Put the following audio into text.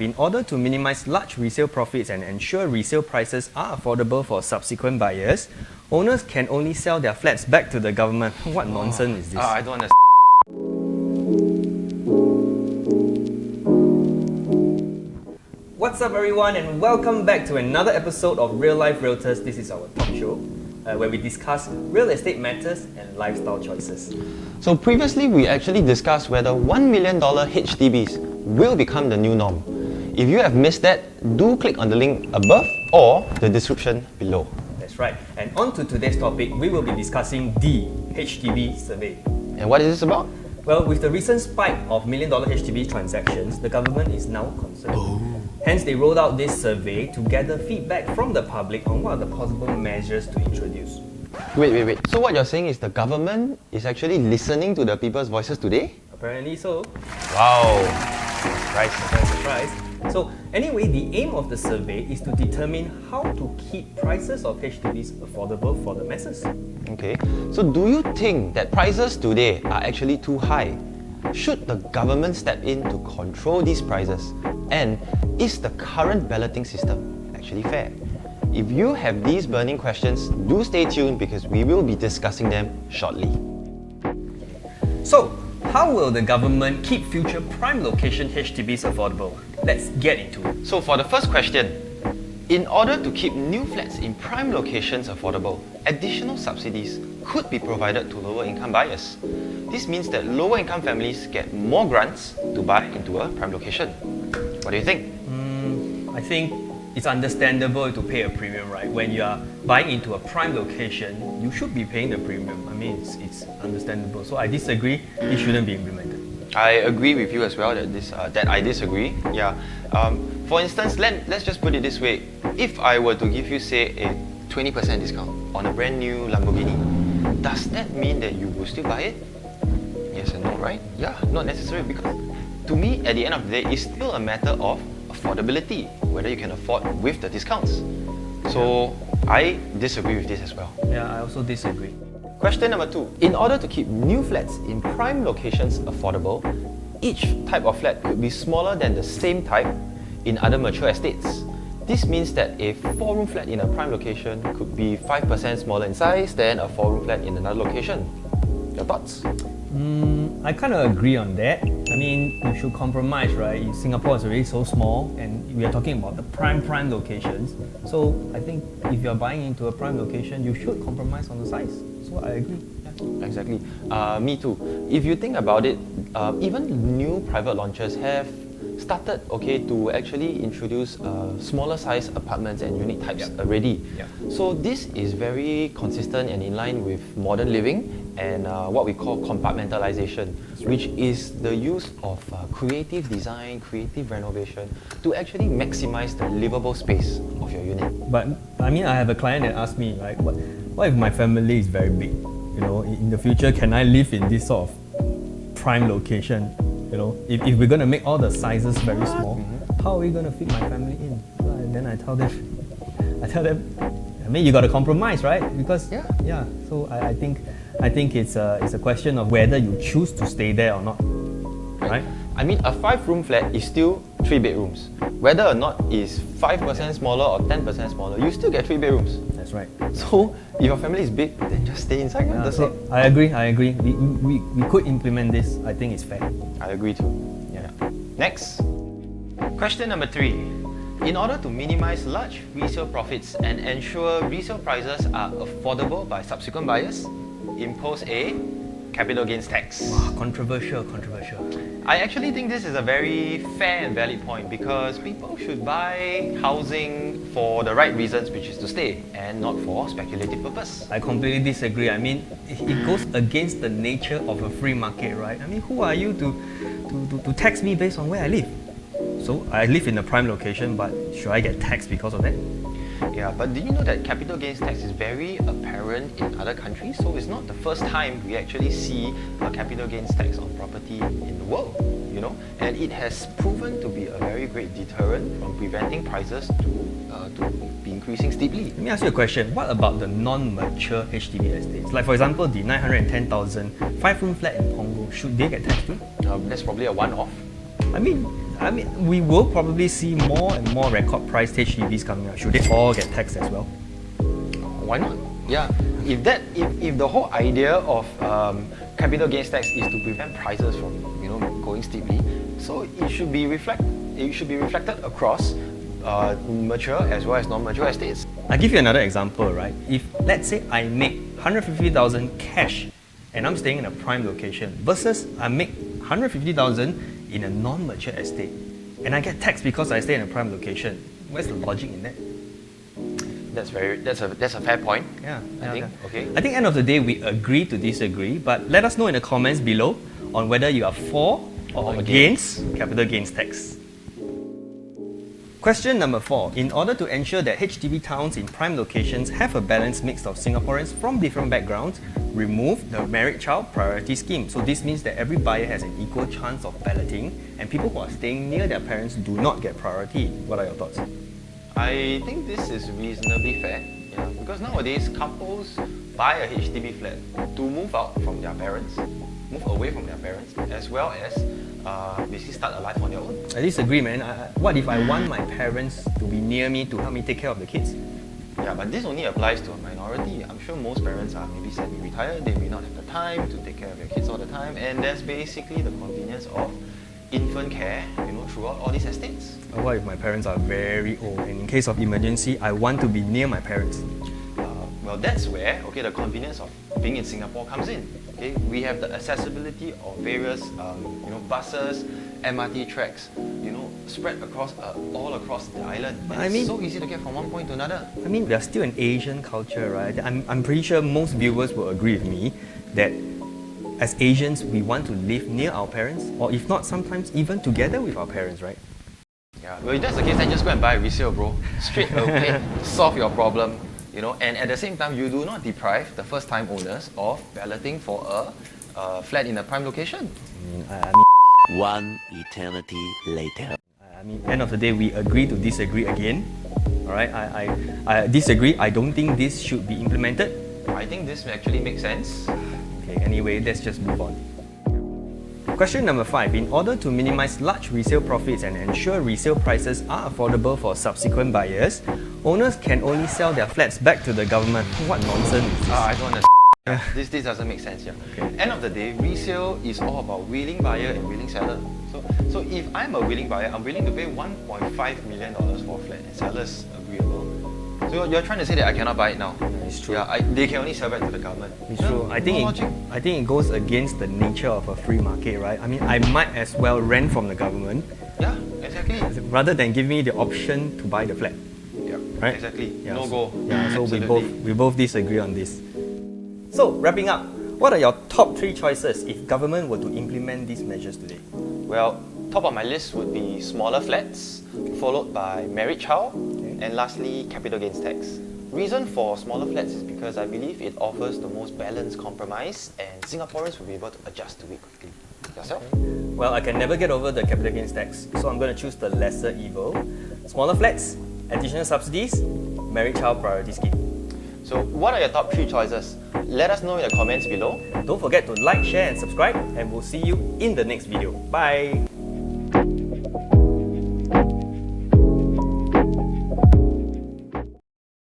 in order to minimize large resale profits and ensure resale prices are affordable for subsequent buyers, owners can only sell their flats back to the government. What nonsense is this? I don't understand. What's up everyone, and welcome back to another episode of Real Life Realtors. This is our talk show where we discuss real estate matters and lifestyle choices. So previously we actually discussed whether $1 million HDBs will become the new norm. If you have missed that, do click on the link above or the description below. That's right. And on to today's topic, we will be discussing the HDB survey. And what is this about? Well, with the recent spike of $1 million HDB transactions, the government is now concerned. Hence, they rolled out this survey to gather feedback from the public on what are the possible measures to introduce. Wait. So what you're saying is the government is actually listening to the people's voices today? Apparently so. Wow. Surprise. So anyway, the aim of the survey is to determine how to keep prices of HDBs affordable for the masses. Okay. So do you think that prices today are actually too high? Should the government step in to control these prices? And is the current balloting system actually fair? If you have these burning questions, do stay tuned because we will be discussing them shortly. So, how will the government keep future prime location HDBs affordable? Let's get into it. So for the first question, in order to keep new flats in prime locations affordable, additional subsidies could be provided to lower income buyers. This means that lower income families get more grants to buy into a prime location. What do you think? I think it's understandable to pay a premium, right? When you are buying into a prime location, you should be paying the premium. I mean, it's understandable. So I disagree, it shouldn't be implemented. I agree with you as well that I disagree. Yeah. For instance, let's just put it this way. If I were to give you, say, a 20% discount on a brand new Lamborghini, does that mean that you will still buy it? Yes and no, right? Yeah, not necessarily, because to me, at the end of the day, it's still a matter of affordability, whether you can afford with the discounts. So I disagree with this as well. Yeah, I also disagree. Question number 2. In order to keep new flats in prime locations affordable, each type of flat could be smaller than the same type in other mature estates. This means that a 4-room flat in a prime location could be 5% smaller in size than a 4-room flat in another location. Your thoughts? I kind of agree on that. I mean, you should compromise, right? Singapore is already so small, and we are talking about the prime locations. So I think if you're buying into a prime location, you should compromise on the size. So I agree. Yeah. Exactly. Me too. If you think about it, even new private launches have started to actually introduce smaller size apartments and unit types already. Yeah. So this is very consistent and in line with modern living and what we call compartmentalization, which is the use of creative design, creative renovation to actually maximize the livable space of your unit. But I mean, I have a client that asked me, right, what if my family is very big? You know, in the future, can I live in this sort of prime location? You know, if we're going to make all the sizes very small, how are we going to fit my family in? And then I tell them, I mean, you got to compromise, right? Because so I think it's a question of whether you choose to stay there or not, right? I mean, a 5-room flat is still 3 bedrooms. Whether or not it's 5% smaller or 10% smaller, you still get 3 bedrooms. That's right. So if your family is big, then just stay inside. Yeah, that's so it. I agree. We could implement this. I think it's fair. I agree too. Yeah. Next. Question number 3. In order to minimize large resale profits and ensure resale prices are affordable by subsequent buyers, impose a capital gains tax. Wow, controversial. I actually think this is a very fair and valid point because people should buy housing for the right reasons, which is to stay and not for speculative purpose. I completely disagree. I mean, it goes against the nature of a free market, right? I mean, who are you to tax me based on where I live? So I live in a prime location, but should I get taxed because of that? Yeah, but do you know that capital gains tax is very apparent in other countries? So it's not the first time we actually see a capital gains tax on property in the world, you know? And it has proven to be a very great deterrent from preventing prices to be increasing steeply. Let me ask you a question. What about the non-mature HDB estates? Like for example, the 910,000 5-room flat in Punggol, should they get taxed too? That's probably a one-off. I mean, I mean, we will probably see more and more record priced HDBs coming out. Should they all get taxed as well? Why not? Yeah. If the whole idea of capital gains tax is to prevent prices from going steeply, so it should be reflected across mature as well as non-mature estates. I'll give you another example, right? If let's say I make 150,000 cash and I'm staying in a prime location versus I make 150,000 in a non-mature estate and I get taxed because I stay in a prime location, where's the logic in that? That's a fair point. Yeah, I think. Okay. I think end of the day we agree to disagree, but let us know in the comments below on whether you are for or against capital gains tax. Question number 4. In order to ensure that HDB towns in prime locations have a balanced mix of Singaporeans from different backgrounds, remove the married child priority scheme. So this means that every buyer has an equal chance of balloting and people who are staying near their parents do not get priority. What are your thoughts? I think this is reasonably fair, because nowadays couples buy a HDB flat to move out from their parents, move away from their parents, as well as basically start a life on their own. I disagree, man. What if I want my parents to be near me to help me take care of the kids? Yeah, but this only applies to a minority. I'm sure most parents are maybe semi-retired, they may not have the time to take care of their kids all the time, and there's basically the convenience of infant care, throughout all these estates. What if my parents are very old and in case of emergency, I want to be near my parents? Well, that's where the convenience of being in Singapore comes in. Okay, we have the accessibility of various buses, MRT tracks, spread across all across the island. And it's so easy to get from one point to another. I mean, we are still an Asian culture, right? I'm pretty sure most viewers will agree with me that as Asians, we want to live near our parents, or if not, sometimes even together with our parents, right? Yeah, well, if that's the case, then just go and buy a resale, bro. Straight away, solve your problem, and at the same time, you do not deprive the first-time owners of balloting for a flat in a prime location. One eternity later. I mean, end of the day, we agree to disagree again. All right, I disagree. I don't think this should be implemented. I think this actually makes sense. Okay, anyway, let's just move on. Question number 5. In order to minimize large resale profits and ensure resale prices are affordable for subsequent buyers, owners can only sell their flats back to the government. What nonsense is this? I don't understand. This doesn't make sense here. Okay. End of the day, resale is all about willing buyer and willing seller. So if I'm a willing buyer, I'm willing to pay $1.5 million for a flat and seller's agreeable. So you're trying to say that I cannot buy it now? It's true. Yeah, they can only sell back to the government. It's true. I think it goes against the nature of a free market, right? I mean, I might as well rent from the government. Yeah, exactly. Rather than give me the option to buy the flat. Yeah, right? Exactly. Yeah, no go. Yeah, so absolutely. we both disagree on this. So wrapping up, what are your top 3 choices if government were to implement these measures today? Well, top of my list would be smaller flats, followed by married child, and lastly, capital gains tax. Reason for smaller flats is because I believe it offers the most balanced compromise and Singaporeans will be able to adjust to it quickly. Yourself? Well, I can never get over the capital gains tax, so I'm going to choose the lesser evil. Smaller flats, additional subsidies, married child priority scheme. So what are your top 3 choices? Let us know in the comments below. Don't forget to like, share and subscribe, and we'll see you in the next video. Bye!